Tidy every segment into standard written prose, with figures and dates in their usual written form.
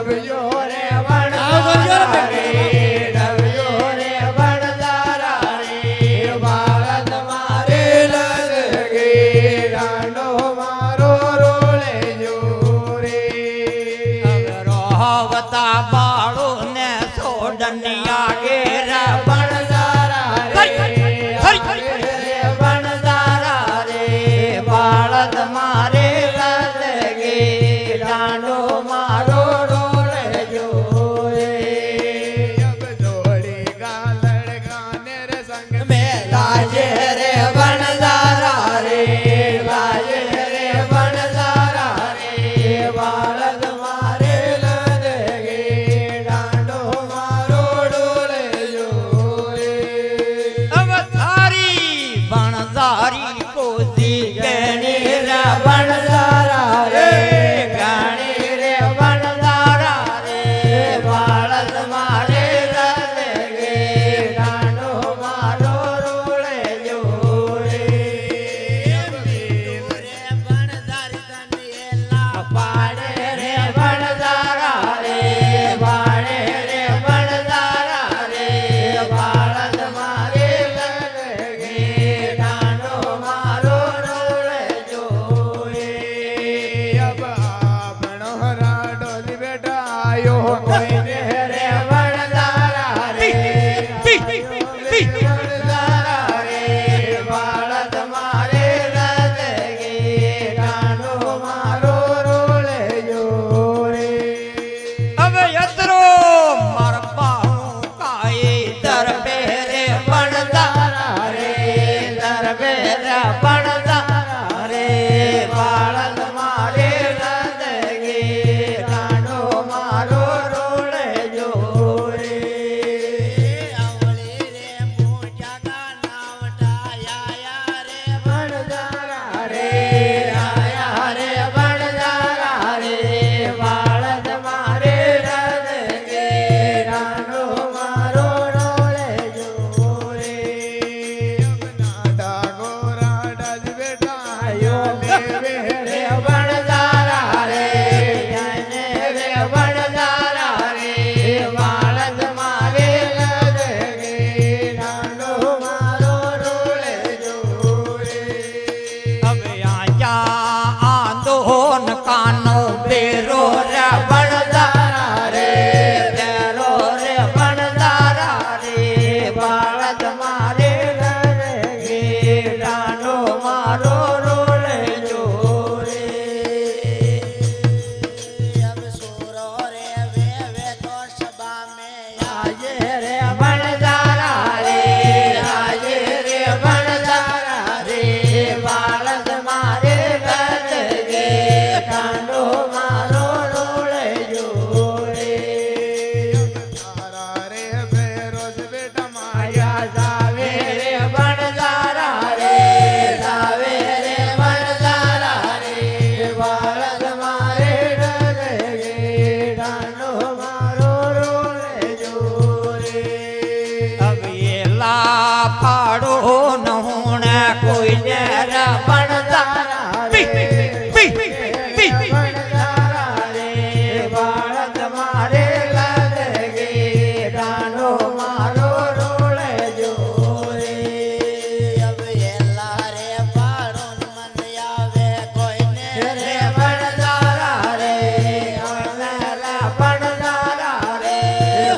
ડબયો રે વણઝારા રે ડબયો રે વણઝારા રે ભારત મારે લગે દાંડો મારો રોલે જો રે રોહવતા બાળો ને સોડનિયા ઘેર વણઝારા રે વણઝારા રે ભારત મારે લગે દાંડો મારો રોલે જો રે અબ જોડી ગાલડ ગાને રે સંગ મે લાજે રે વણઝારા રે લાજે રે વણઝારા રે ભારત મારે લગે દાંડો મારો ડોલે જો રે અવતારી વણઝારી કોજી ગણી રે વણઝારા રે ગણી રે વણઝારા રે ભારત મારે લગે દાંડો મારો રોલે જો રે પાડે રે વણઝારા રે પાડે રે વણઝારા રે ભારત મારે લગે દાંડો મારો રોલે જો રે અબ આપણો રાડો બેટા આયો કોઈને રે વણઝારા રે વણઝારા રે ભારત મારે લગે દાંડો મારો રોલે જો રે હવે યતરો માર પાઉં કાય દરબે રે વણઝારા રે દરબે રે વણઝારા રે ભારત મારે લગે દાંડો મારો રોલે જો રે વણઝારા રે આયા રે વણઝારા રે ભારત મારે લગે દાંડો મારો રોલે જો રે નાડા ગોરા ડજ બેટા આયો લેવે રે વણઝારા રે જાને રે વણઝારા રે ભારત મારે લગે દાંડો મારો રોલે જો રે હવે આજા આંદોન કાનો બેરો રે વણઝારા રે તેરો રે વણઝારા રે ભારત મારે લગે દાંડો મારો રોલે જો રે આજે રે વણઝારા રે આજે રે વણઝારા રે ભારત મારે લગે દાંડો મારો રોલે જો રે તારા રે બેરોજ બેટા માયા જાવે રે વણઝારા રે જાવે રે વણઝારા રે ભારત મારે લગે દાંડો મારો રોલે જો રે અવેલા પાડો નહોણ કોઈને રે વણઝારા રે વણઝારા રે ભારત મારે લગે દાંડો મારો રોલે જો રે રે વણઝારા રે વણઝારા રે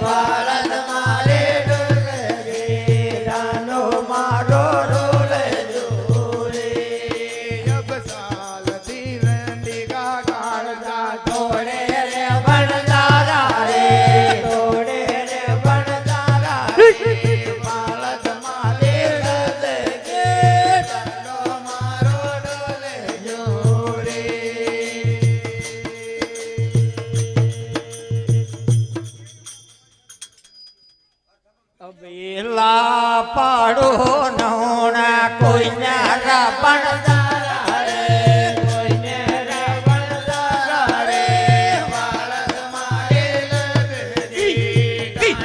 ભારત મારે લગે દાંડો મારો રોલે જો રે અબ સાલ દીવંડી કા કાળજા તોડે રે વણઝારા રે તોડે રે વણઝારા રે ભારત મારે લગે દાંડો મારો રોલે જો રે અવેલા પાડો નહોણ કોઈને રે વણઝારા રે કોઈને રે વણઝારા રે ભારત મારે લગે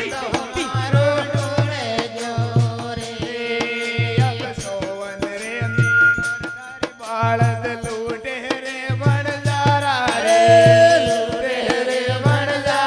દાંડો મારો રોલે જો રે અબ સોવન રે બાળદ લૂટે રે વણઝારા રે લૂટે રે વણઝારા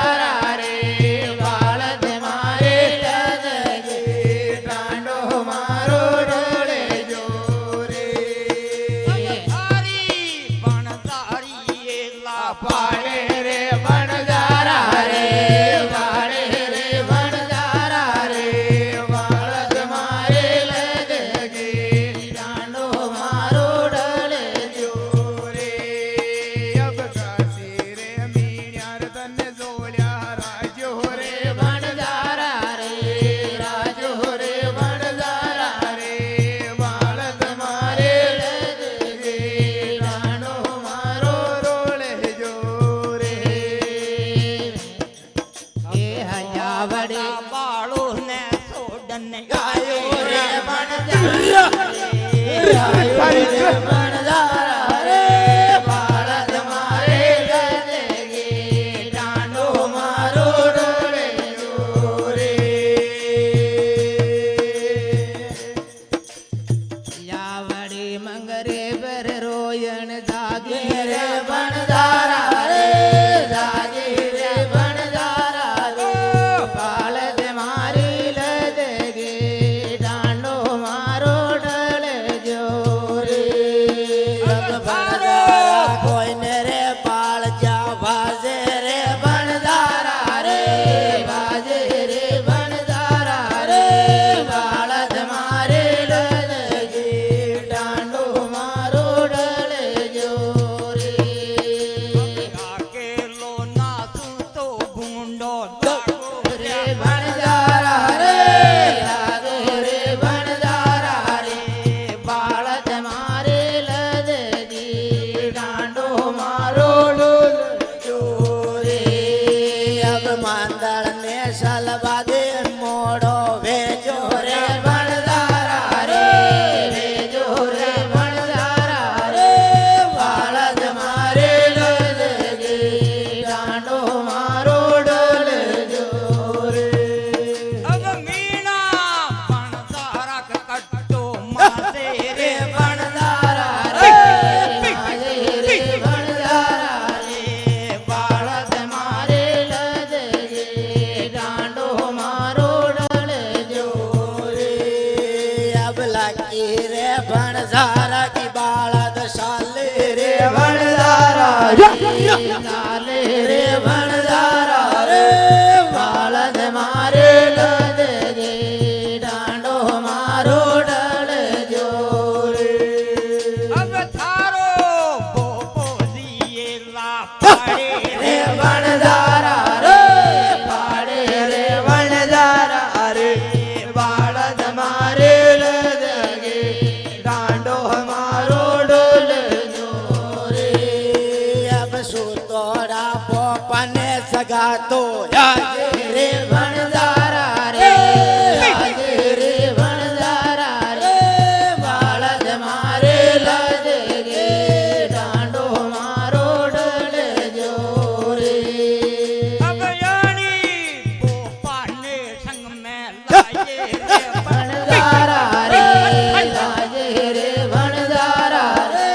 એણ જાગી રે ભણદારા રે જાગી રે ભણદારા રે બાળદ મારી લદગી દાંડો મારો ઢળજો રે ભણદારા કોઈને રે પાળજા વાજે રે ભણદારા રે વાજે રે ભણદારા રે બાળદ મારે લદગી દાંડો મારો ઢળજો રે રાખેલો નાસું તો ભૂંડો રે ભણદારા રે લાગે રે ભણદારા રે બાળદ મારે લદગી દાંડો મારો ઢોલજો રે અબ માંદળ ને સલવા દે મોડો વેજો રે ભણદારા રે વેજો રે ભણદારા રે બાળદ મારે લદગી દાંડો મારો ઢોલજો રે अब मीणा पण તારા કટ્ટો માસે રે ભણદારા રે માજે રે ભણદારા રે બાળદ મારે લદગી દાંડો મારો ઢળજો રે અબ લાગી રે ભણદારા કી બાળદ સાલે રે ભણદારા સાલે રે ભણદારા રે બાળદ મારે લદગી દાંડો મારો ઢળજો રે अब थारो બોપોજીએ લા પાડે રે ભણદારા રે પાડે રે ભણદારા રે બાળદ મારે લદગી દાંડો મારો ઢોલજો રે અબ સુતોડા પોપને સગાતો યાદ રે ભણદારા રે યાદ રે ભણદારા રે બાળદ મારે લદગી દાંડો મારો ઢળજો રે अब यानी બોપાને સંગ મે લાયે રે ભણદારા રે લાજે રે ભણદારા રે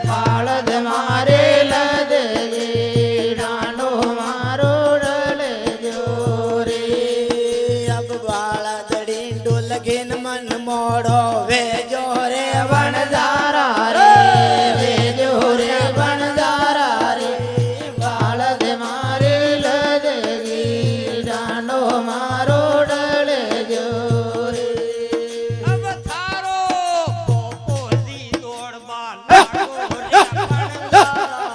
બાળદ મારે લદગી દાંડો મારો ઢળજો રે અબ બાળદડી ડોલગીન મન મોડો વેજો રે ભણદારા રે વેજો રે ભણદારા રે બાળદ મારે લદગી દાંડો મારો ઢળજો રે अब थारो બોપોજી દોડવા લાગો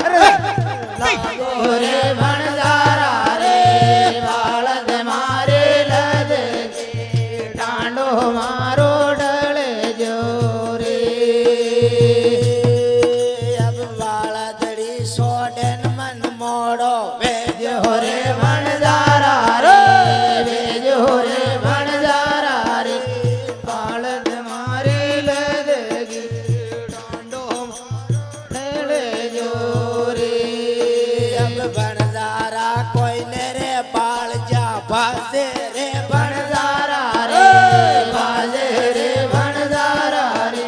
રે લાગો રે ભણદારા ભણદારા રે બાળદ મારે લદગી દાંડો મારો ઢળજો રે અબ બાળદડી સોડન મન મોડો વેજો રે ભણદારા રે વેજો રે ભણદારા રે બાળદ મારે લદગી દાંડો ઢળજો રે અબ ભણદારા કોઈને રે પાળજા ભાસે રે ભણદારા રે ભાસે રે ભણદારા રે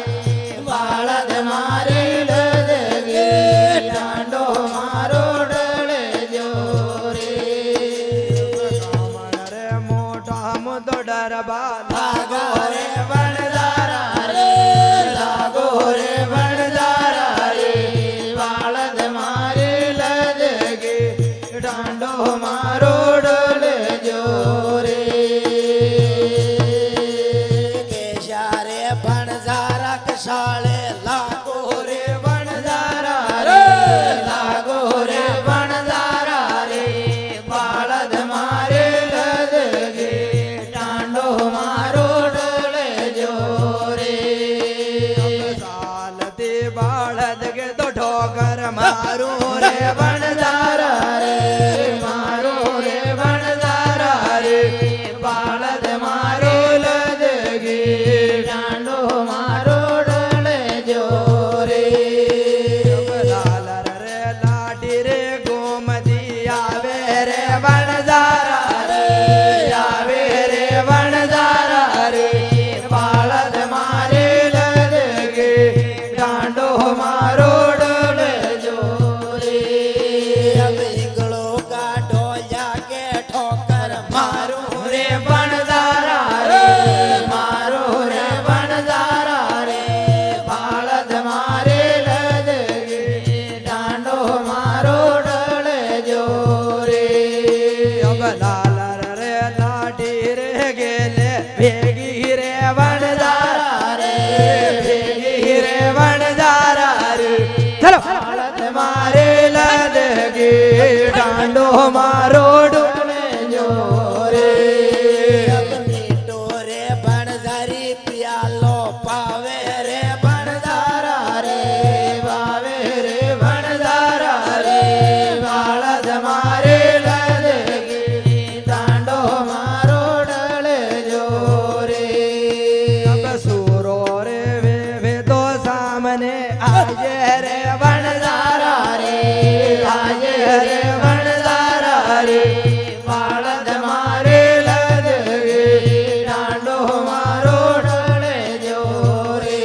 બાળદ મારે લદગી દાંડો મારો ઢળજો રે રે મોટા મુદો ડરબા લાગો રે ભણદારા રે લાગો રે ભણદારા રે બાળદ મારે લદગી દાંડો મારો ઢળજો રે કેશા રે ભણદારા કશાળે લાગો રે ભણદારા રે લાગો રે ભણદારા રે બાળદ મારે લદગી દાંડો મારો ઢળજો રે ચાલતે બાળદ કે તો ઠોકર મારું રે ભણદારા રે મારો રે ભણદારા રે બાળદ મારો લદગી દાંડો મારો ઢળજો રે લાલ રે લાડી રે ગોમતી આવે રે ભણદારા રે આવે રે ભણદારા રે બાળદ મારે લદગી દાંડો મારો બાળદ મારે લદગી દાંડો મારો ડોલે જો રે મીઠો રે ભણધારી પિયાલો પાવે રે ભણધારા રે વાવે રે ભણધારા રે બાળદ મારે લદગી દાંડો મારો ડોલે જો રે અબ સુરો રે વે તો સામને આજે રે ભણધારા રે આજે રે ભણધારા રે બાળદ મારે લદગી દાંડો મારો ડોલે જો રે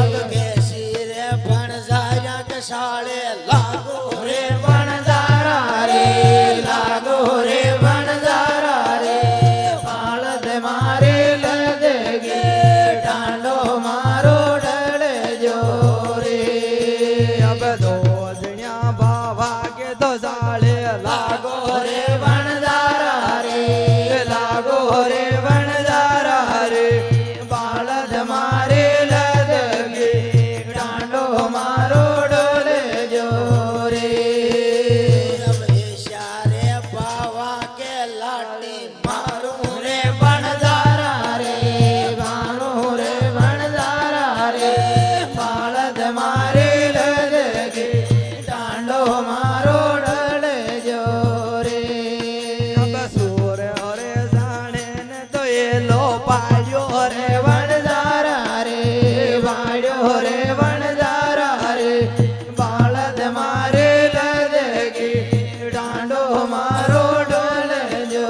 અબ કેસી રે ભણધાર્યા કે શાળે લાગો રે ભણધારા રે લાગો રે ભણધારા રે બાળદ મારે લદગી દાંડો મારો ડોલે જો રે અબ દોધણ્યા ભાવા કે તો સાળે લાગો રે ભણધારા રે લાગો રે ભણધારા રે બાળદ મારે લદગી દાંડો મારો ડોલે જો રે અબ ઈશારે પાવા કે લાટી મારું રે ભણધારા રે મારો રે ભણધારા રે બાળદ મારે લદગી દાંડો મારો ડોલે જો રે અબ સુર રે જાણે ને તો એલો પાડ્યો રે ભણધારા રે વાડ્યો રે ભણધારા રે બાળદ મારે લદગી દાંડો મારો ડોલે જો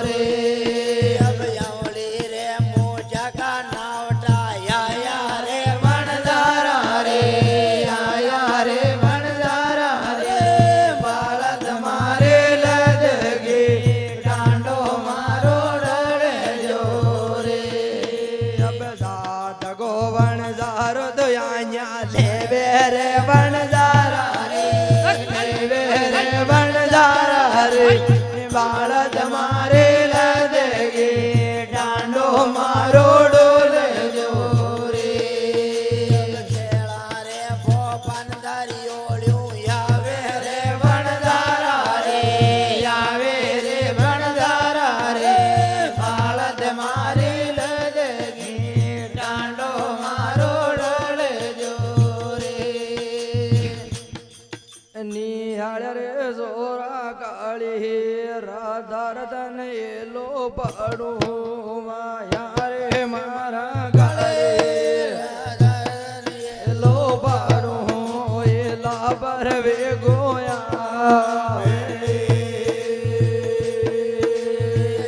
રે અબ યાવળી રે મોજા કા નાવટા યાયા રે ભણધારા રે આયા રે ભણધારા રે બાળદ મારે લદગી દાંડો મારો ડોલે જો રે અબ સાત ગો ભણધારો તો આયા લેવે રે ભણધારા રે લેવે રે ભણધારા રે બાળદ મારે લદગી દાંડો મારો ડોલે જો રે ખેળા રે ભોપન દરિયોળ્યું યાવે રે ભણધારા રે આવે રે ભણધારા રે બાળદ મારે લદગી દાંડો મારો ડોલે જો રે નિહાળ રે સોરા કાળી રાધા રતન એલો પડું માયા રે મારા ગાળે એલો પડું એલા પરવે ગોયા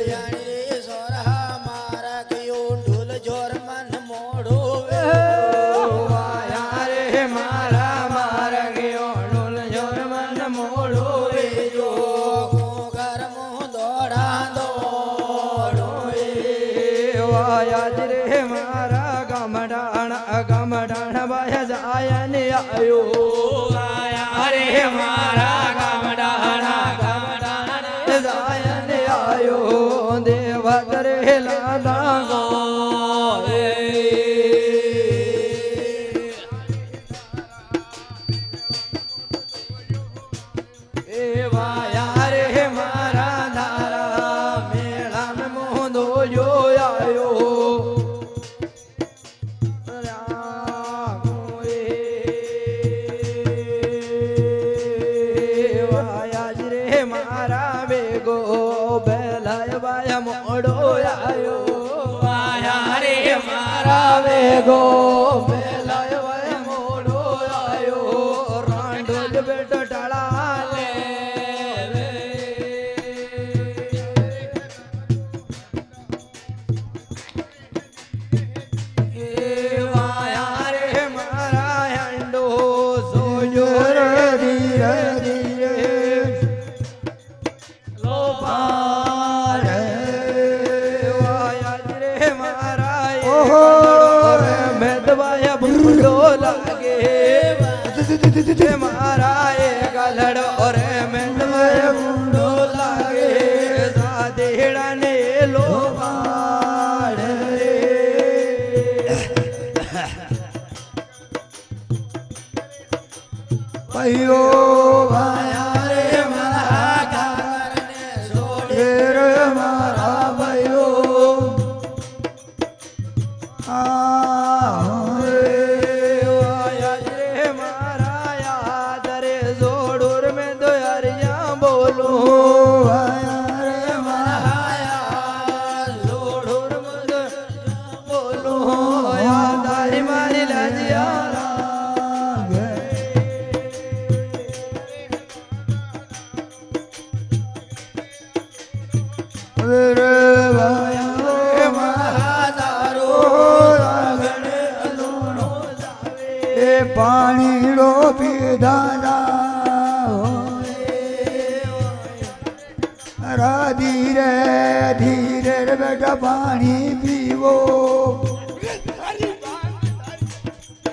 યાણી સોરહા મારા કયું ઢોલ જોર મન મોઢું વે વાયા રે મારા મારા ગયો ડોલ જોર મન મોડો વેજો ગરમો દોડા દોડો વાયા જ રે મારા ગમડાણ બાય જાય ને આયો વાયા રે મારા ગમડાણ જાય ને આયો દેવત રે લાદા ગો એ વાયા રે મારા ધારા મેળા મોદો આયો વાયા જ રે મારા બેગો બેલાય વાયા મોડો આયો વાયા રે મારા બેગો બેલાય વાયા મોડો આયો રાંડોલ બેટો ટાળા લે વાયા રે મારા હંડો સોજો રે ધીરે ધીરે લો પાર વાયા રે મારા ઓહો મેદવાયા બુડો લાગે મારા એ ગલડો રે મેદવાયા બુડો લાગે સાદેડા ને લો પાર રે ભાઈઓ ભાયા રે મારા ઠાકરને છોડી ઘેર મારા ભાઈઓ યાદ રે મારા યાદ રે જોડુર મેં તો હરિયા બોલું ભાયા રે યાર જોડુર મેં તો બોલું યાદ તારી મારી લાજિયા પાણીડો પીધા ધીરે ધીરે બેટા પાણી પીવો